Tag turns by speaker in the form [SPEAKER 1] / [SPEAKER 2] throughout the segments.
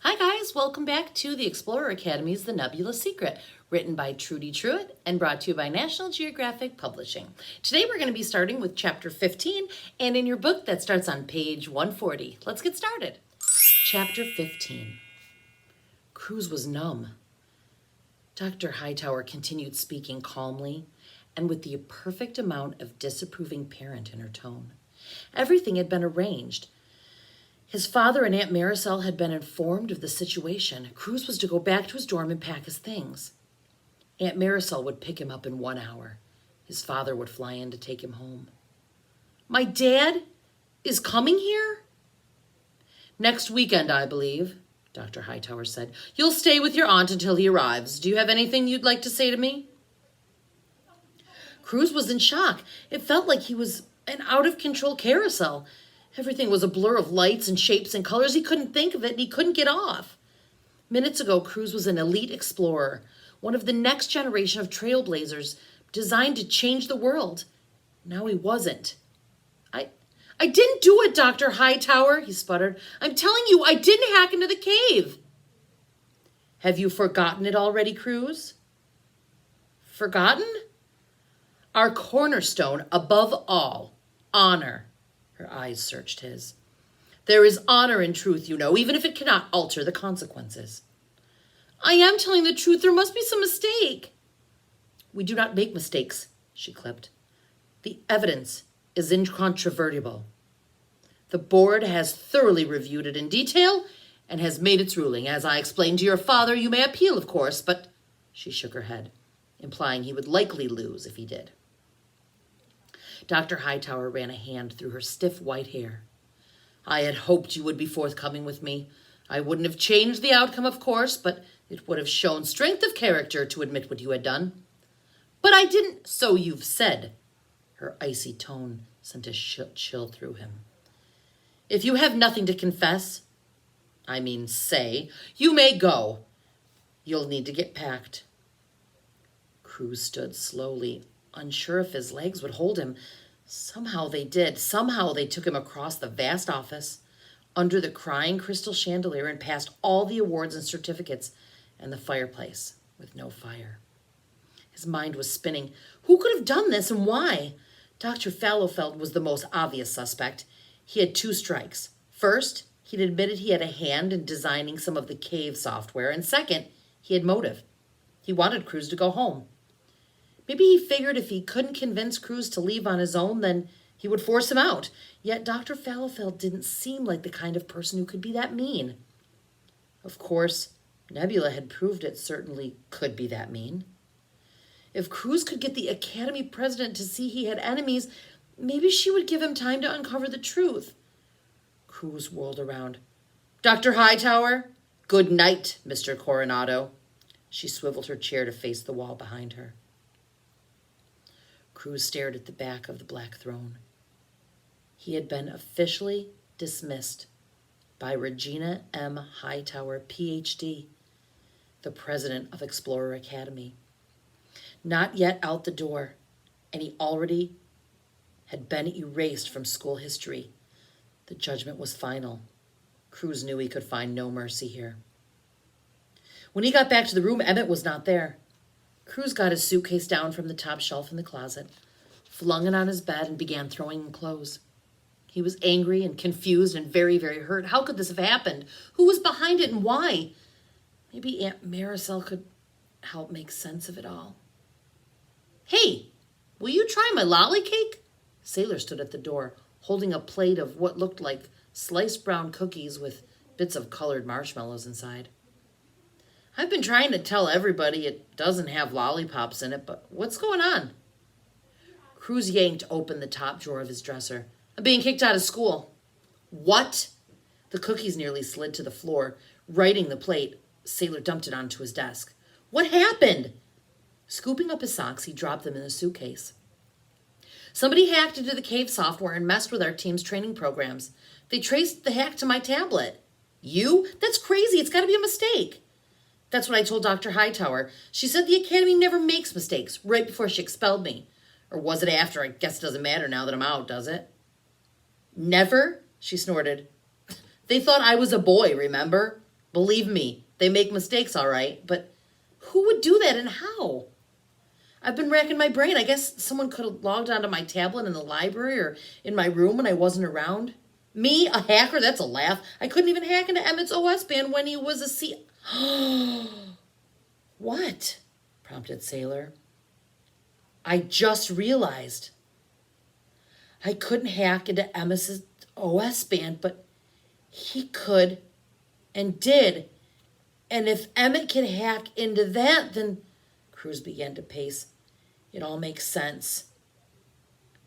[SPEAKER 1] Hi guys, welcome back to the Explorer Academy's The Nebula Secret, written by Trudy Truitt and brought to you by National Geographic Publishing. Today we're going to be starting with chapter 15, and in your book that starts on page 140. Let's get started. Chapter 15. Cruz was numb. Dr. Hightower continued speaking calmly and with the perfect amount of disapproving parent in her tone. Everything had been arranged. His father and Aunt Marisol had been informed of the situation. Cruz was to go back to his dorm and pack his things. Aunt Marisol would pick him up in 1 hour. His father would fly in to take him home. My dad is coming here? Next weekend, I believe, Dr. Hightower said. You'll stay with your aunt until he arrives. Do you have anything you'd like to say to me? Cruz was in shock. It felt like he was an out-of-control carousel. Everything was a blur of lights and shapes and colors. He couldn't think of it, and he couldn't get off. Minutes ago, Cruz was an elite explorer, one of the next generation of trailblazers designed to change the world. Now he wasn't. I didn't do it, Dr. Hightower, he sputtered. I'm telling you, I didn't hack into the cave. Have you forgotten it already, Cruz? Forgotten? Our cornerstone, above all, honor. Her eyes searched his. There is honor in truth, you know, even if it cannot alter the consequences. I am telling the truth. There must be some mistake. We do not make mistakes, she clipped. The evidence is incontrovertible. The board has thoroughly reviewed it in detail and has made its ruling. As I explained to your father, you may appeal, of course, but she shook her head, implying he would likely lose if he did. Dr. Hightower ran a hand through her stiff white hair. I had hoped you would be forthcoming with me. I wouldn't have changed the outcome, of course, but it would have shown strength of character to admit what you had done. But I didn't, so you've said. Her icy tone sent a chill through him. If you have nothing to confess, say, you may go. You'll need to get packed. Cruz stood slowly, unsure if his legs would hold him. Somehow they did. Somehow they took him across the vast office, under the crying crystal chandelier, and past all the awards and certificates and the fireplace with no fire. His mind was spinning. Who could have done this and why? Dr. Fallowfeld was the most obvious suspect. He had 2 strikes. First, he'd admitted he had a hand in designing some of the cave software, and second, he had motive. He wanted Cruz to go home. Maybe he figured if he couldn't convince Cruz to leave on his own, then he would force him out. Yet Dr. Fallowfeld didn't seem like the kind of person who could be that mean. Of course, Nebula had proved it certainly could be that mean. If Cruz could get the Academy president to see he had enemies, maybe she would give him time to uncover the truth. Cruz whirled around. Dr. Hightower? Good night, Mr. Coronado. She swiveled her chair to face the wall behind her. Cruz stared at the back of the black throne. He had been officially dismissed by Regina M. Hightower, Ph.D., the president of Explorer Academy. Not yet out the door, and he already had been erased from school history. The judgment was final. Cruz knew he could find no mercy here. When he got back to the room, Emmet was not there. Cruz got his suitcase down from the top shelf in the closet, flung it on his bed, and began throwing in clothes. He was angry and confused and very, very hurt. How could this have happened? Who was behind it and why? Maybe Aunt Marisol could help make sense of it all. Hey, will you try my lolly cake? Sailor stood at the door, holding a plate of what looked like sliced brown cookies with bits of colored marshmallows inside. I've been trying to tell everybody it doesn't have lollipops in it, but what's going on? Cruz yanked open the top drawer of his dresser. I'm being kicked out of school. What? The cookies nearly slid to the floor. Righting the plate, Sailor dumped it onto his desk. What happened? Scooping up his socks, he dropped them in the suitcase. Somebody hacked into the cave software and messed with our team's training programs. They traced the hack to my tablet. You? That's crazy. It's got to be a mistake. That's what I told Dr. Hightower. She said the Academy never makes mistakes, right before she expelled me. Or was it after? I guess it doesn't matter now that I'm out, does it? Never? She snorted. They thought I was a boy, remember? Believe me, they make mistakes, all right. But who would do that and how? I've been racking my brain. I guess someone could have logged onto my tablet in the library or in my room when I wasn't around. Me, a hacker? That's a laugh. I couldn't even hack into Emmett's OS band when he was a C... What? Prompted Sailor. I just realized. I couldn't hack into Emmett's OS band, but he could and did. And if Emmet can hack into that, then... Cruz began to pace. It all makes sense.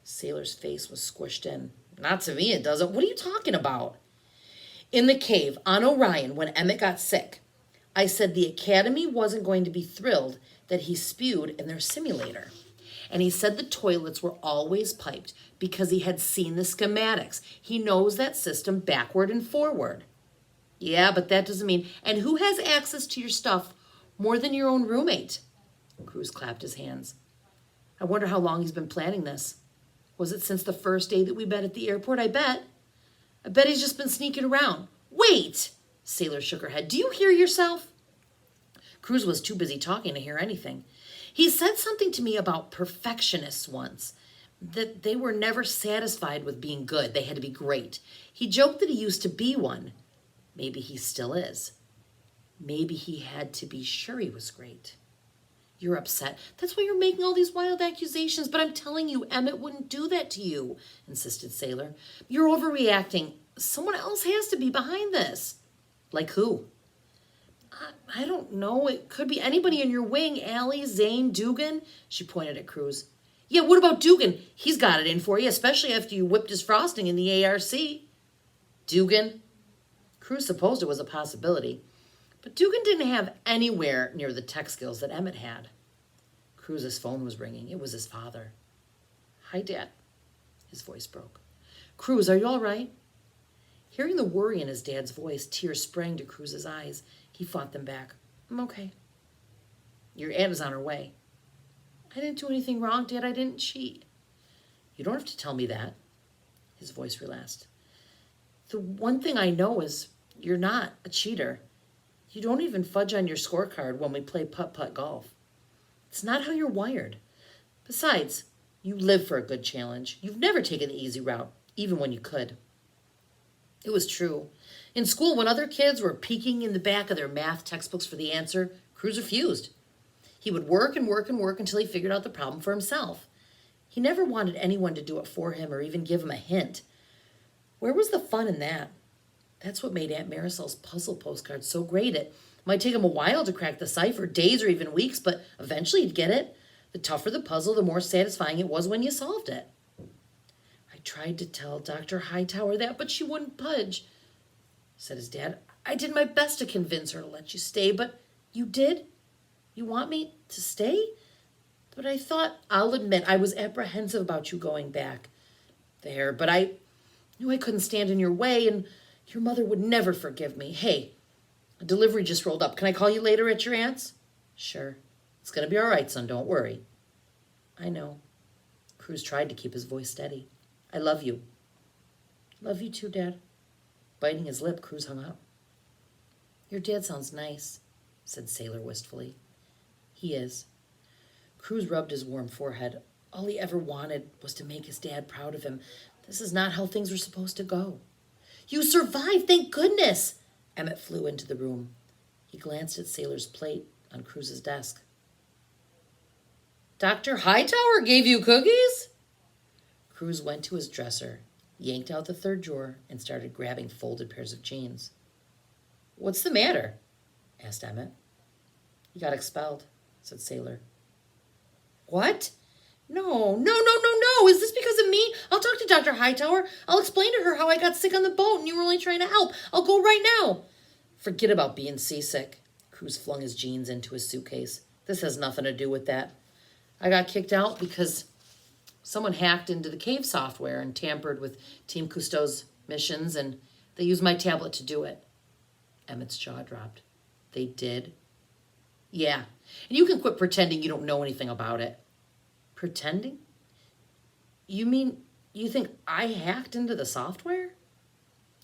[SPEAKER 1] Sailor's face was squished in. Not to me, it doesn't. What are you talking about? In the cave on Orion, when Emmet got sick, I said the Academy wasn't going to be thrilled that he spewed in their simulator. And he said the toilets were always piped because he had seen the schematics. He knows that system backward and forward. Yeah, but that doesn't mean... And who has access to your stuff more than your own roommate? Cruz clapped his hands. I wonder how long he's been planning this. Was it since the first day that we met at the airport? I bet he's just been sneaking around. Wait! Sailor shook her head. Do you hear yourself? Cruz was too busy talking to hear anything. He said something to me about perfectionists once, that they were never satisfied with being good. They had to be great. He joked that he used to be one. Maybe he still is. Maybe he had to be sure he was great. You're upset. That's why you're making all these wild accusations. But I'm telling you, Emmet wouldn't do that to you, insisted Sailor. You're overreacting. Someone else has to be behind this. Like who? I don't know. It could be anybody in your wing. Allie, Zane, Dugan. She pointed at Cruz. Yeah, what about Dugan? He's got it in for you, especially after you whipped his frosting in the ARC. Dugan? Cruz supposed it was a possibility. But Dugan didn't have anywhere near the tech skills that Emmet had. Cruz's phone was ringing. It was his father. Hi, Dad. His voice broke. Cruz, are you all right? Hearing the worry in his dad's voice, tears sprang to Cruz's eyes. He fought them back. I'm okay. Your aunt is on her way. I didn't do anything wrong, Dad. I didn't cheat. You don't have to tell me that. His voice relaxed. The one thing I know is you're not a cheater. You don't even fudge on your scorecard when we play putt-putt golf. It's not how you're wired. Besides, you live for a good challenge. You've never taken the easy route, even when you could. It was true. In school, when other kids were peeking in the back of their math textbooks for the answer, Cruz refused. He would work and work and work until he figured out the problem for himself. He never wanted anyone to do it for him or even give him a hint. Where was the fun in that? That's what made Aunt Marisol's puzzle postcard so great. It might take him a while to crack the cipher, days or even weeks, but eventually he'd get it. The tougher the puzzle, the more satisfying it was when you solved it. I tried to tell Dr. Hightower that, but she wouldn't budge, said his dad. I did my best to convince her to let you stay, but you did? You want me to stay? But I thought, I'll admit, I was apprehensive about you going back there, but I knew I couldn't stand in your way, and your mother would never forgive me. Hey, a delivery just rolled up. Can I call you later at your aunt's? Sure. It's going to be all right, son. Don't worry. I know. Cruz tried to keep his voice steady. I love you. Love you too, Dad. Biting his lip, Cruz hung up. Your dad sounds nice, said Sailor wistfully. He is. Cruz rubbed his warm forehead. All he ever wanted was to make his dad proud of him. This is not how things were supposed to go. You survived, thank goodness! Emmet flew into the room. He glanced at Sailor's plate on Cruz's desk. Dr. Hightower gave you cookies? Cruz went to his dresser, yanked out the third drawer, and started grabbing folded pairs of jeans. What's the matter? Asked Emmet. You got expelled, said Sailor. What? No. Is this because of me? I'll talk to Dr. Hightower. I'll explain to her how I got sick on the boat and you were only trying to help. I'll go right now. Forget about being seasick. Cruz flung his jeans into his suitcase. This has nothing to do with that. I got kicked out because someone hacked into the cave software and tampered with Team Cousteau's missions, and they used my tablet to do it. Emmett's jaw dropped. They did? Yeah. And you can quit pretending you don't know anything about it. Pretending? You mean you think I hacked into the software?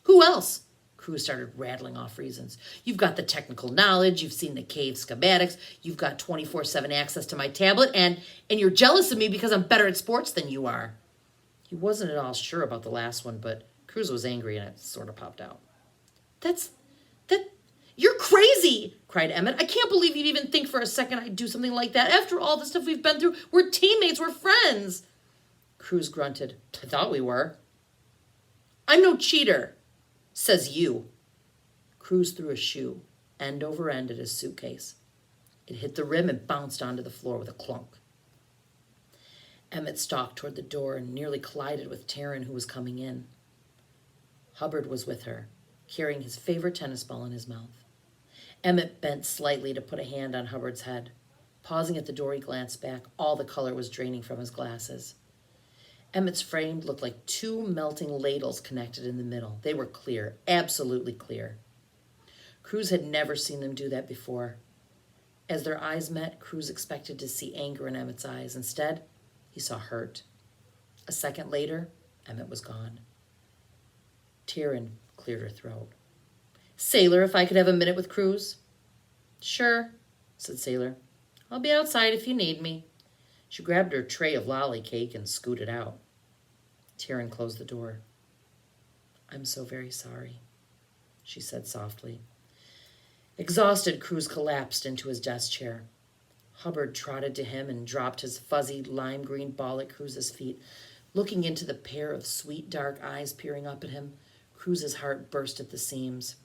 [SPEAKER 1] Who else? Cruz started rattling off reasons. You've got the technical knowledge, you've seen the cave schematics, you've got 24/7 access to my tablet, and you're jealous of me because I'm better at sports than you are. He wasn't at all sure about the last one, but Cruz was angry and it sort of popped out. You're crazy, cried Emmet. I can't believe you'd even think for a second I'd do something like that. After all the stuff we've been through, we're teammates, we're friends. Cruz grunted. I thought we were. I'm no cheater, says you. Cruz threw a shoe, end over end, at his suitcase. It hit the rim and bounced onto the floor with a clunk. Emmet stalked toward the door and nearly collided with Taryn, who was coming in. Hubbard was with her, carrying his favorite tennis ball in his mouth. Emmet bent slightly to put a hand on Hubbard's head. Pausing at the door, he glanced back. All the color was draining from his glasses. Emmet's frame looked like two melting ladles connected in the middle. They were clear, absolutely clear. Cruz had never seen them do that before. As their eyes met, Cruz expected to see anger in Emmet's eyes. Instead, he saw hurt. A second later, Emmet was gone. Taryn cleared her throat. Sailor, if I could have a minute with Cruz? Sure, said Sailor. I'll be outside if you need me. She grabbed her tray of lolly cake and scooted out. Taryn closed the door. I'm so very sorry, she said softly. Exhausted, Cruz collapsed into his desk chair. Hubbard trotted to him and dropped his fuzzy lime green ball at Cruz's feet. Looking into the pair of sweet dark eyes peering up at him, Cruz's heart burst at the seams.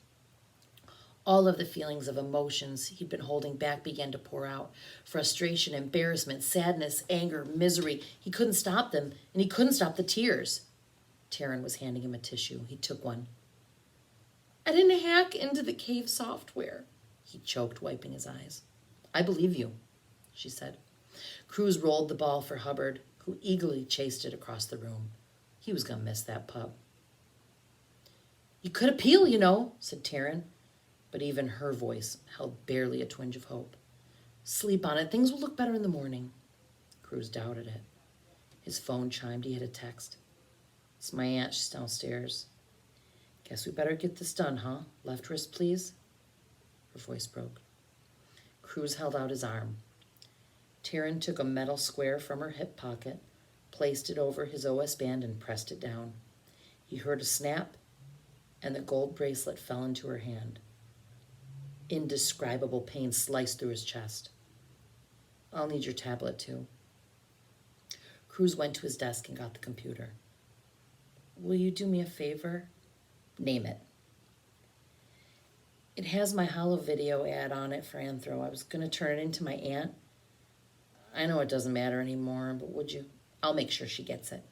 [SPEAKER 1] All of the feelings of emotions he'd been holding back began to pour out. Frustration, embarrassment, sadness, anger, misery. He couldn't stop them, and he couldn't stop the tears. Taryn was handing him a tissue. He took one. I didn't hack into the cave software, he choked, wiping his eyes. I believe you, she said. Cruz rolled the ball for Hubbard, who eagerly chased it across the room. He was going to miss that pup. You could appeal, you know, said Taryn. But even her voice held barely a twinge of hope. Sleep on it. Things will look better in the morning. Cruz doubted it. His phone chimed. He had a text. It's my aunt. She's downstairs. Guess we better get this done, huh? Left wrist, please. Her voice broke. Cruz held out his arm. Taryn took a metal square from her hip pocket, placed it over his OS band, and pressed it down. He heard a snap, and the gold bracelet fell into her hand. Indescribable pain sliced through his chest. I'll need your tablet, too. Cruz went to his desk and got the computer. Will you do me a favor? Name it. It has my holo video ad on it for Anthro. I was going to turn it into my aunt. I know it doesn't matter anymore, but would you? I'll make sure she gets it.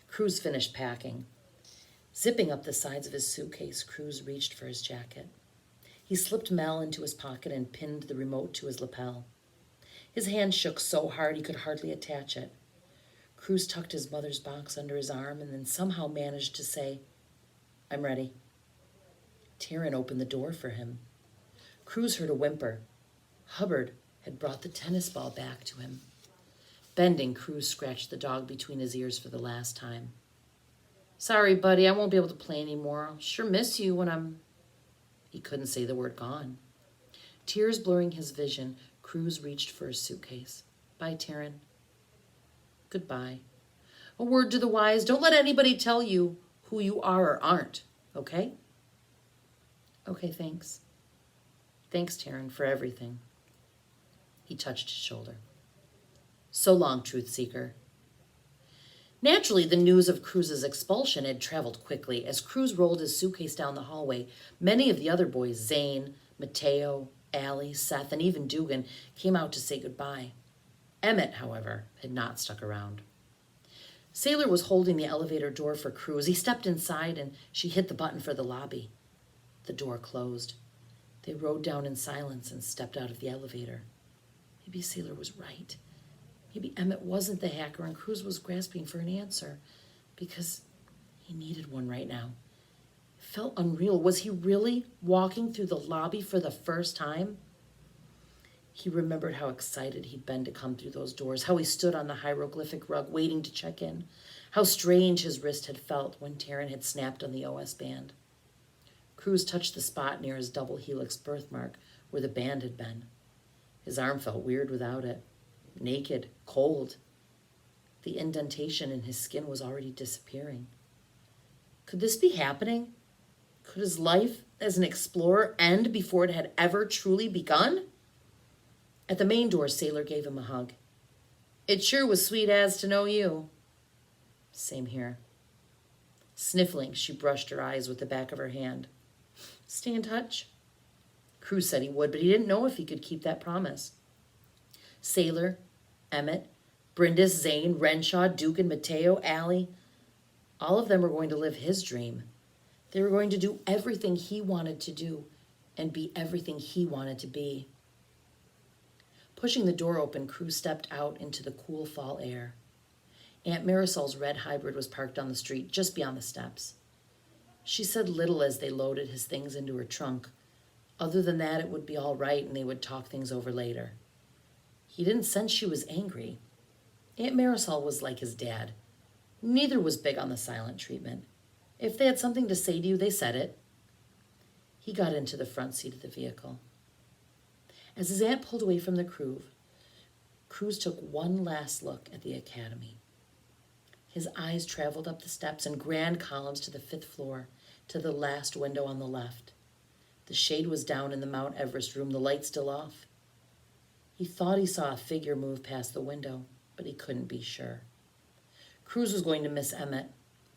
[SPEAKER 1] Cruz finished packing. Zipping up the sides of his suitcase, Cruz reached for his jacket. He slipped Mel into his pocket and pinned the remote to his lapel. His hand shook so hard he could hardly attach it. Cruz tucked his mother's box under his arm and then somehow managed to say, I'm ready. Taryn opened the door for him. Cruz heard a whimper. Hubbard had brought the tennis ball back to him. Bending, Cruz scratched the dog between his ears for the last time. Sorry, buddy, I won't be able to play anymore. I'll sure miss you when I'm... He couldn't say the word gone. Tears blurring his vision, Cruz reached for his suitcase. Bye, Taryn. Goodbye. A word to the wise, don't let anybody tell you who you are or aren't, okay? Okay, thanks. Thanks, Taryn, for everything. He touched his shoulder. So long, truth seeker. Naturally, the news of Cruz's expulsion had traveled quickly. As Cruz rolled his suitcase down the hallway, many of the other boys, Zane, Mateo, Allie, Seth, and even Dugan, came out to say goodbye. Emmet, however, had not stuck around. Sailor was holding the elevator door for Cruz. He stepped inside, and she hit the button for the lobby. The door closed. They rode down in silence and stepped out of the elevator. Maybe Sailor was right. Maybe Emmet wasn't the hacker and Cruz was grasping for an answer because he needed one right now. It felt unreal. Was he really walking through the lobby for the first time? He remembered how excited he'd been to come through those doors, how he stood on the hieroglyphic rug waiting to check in, how strange his wrist had felt when Taryn had snapped on the OS band. Cruz touched the spot near his double helix birthmark where the band had been. His arm felt weird without it. Naked, cold. The indentation in his skin was already disappearing. Could this be happening? Could his life as an explorer end before it had ever truly begun? At the main door, Sailor gave him a hug. It sure was sweet as to know you. Same here. Sniffling, she brushed her eyes with the back of her hand. Stay in touch? Cruz said he would, but he didn't know if he could keep that promise. Sailor, Emmet, Brindis, Zane, Renshaw, Duke, and Mateo, Allie, all of them were going to live his dream. They were going to do everything he wanted to do and be everything he wanted to be. Pushing the door open, Cruz stepped out into the cool fall air. Aunt Marisol's red hybrid was parked on the street just beyond the steps. She said little as they loaded his things into her trunk. Other than that, it would be all right and they would talk things over later. He didn't sense she was angry. Aunt Marisol was like his dad. Neither was big on the silent treatment. If they had something to say to you, they said it. He got into the front seat of the vehicle. As his aunt pulled away from the Cruz took one last look at the academy. His eyes traveled up the steps in grand columns to the 5th floor, to the last window on the left. The shade was down in the Mount Everest room, the light still off. He thought he saw a figure move past the window, but he couldn't be sure. Cruz was going to miss Emmet,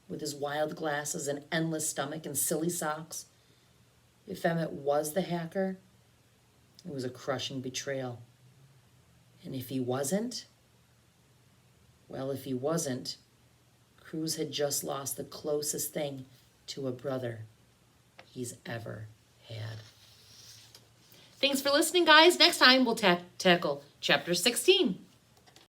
[SPEAKER 1] with his wild glasses and endless stomach and silly socks. If Emmet was the hacker, it was a crushing betrayal. And if he wasn't, Cruz had just lost the closest thing to a brother he's ever had. Thanks for listening, guys. Next time we'll tackle Chapter 16.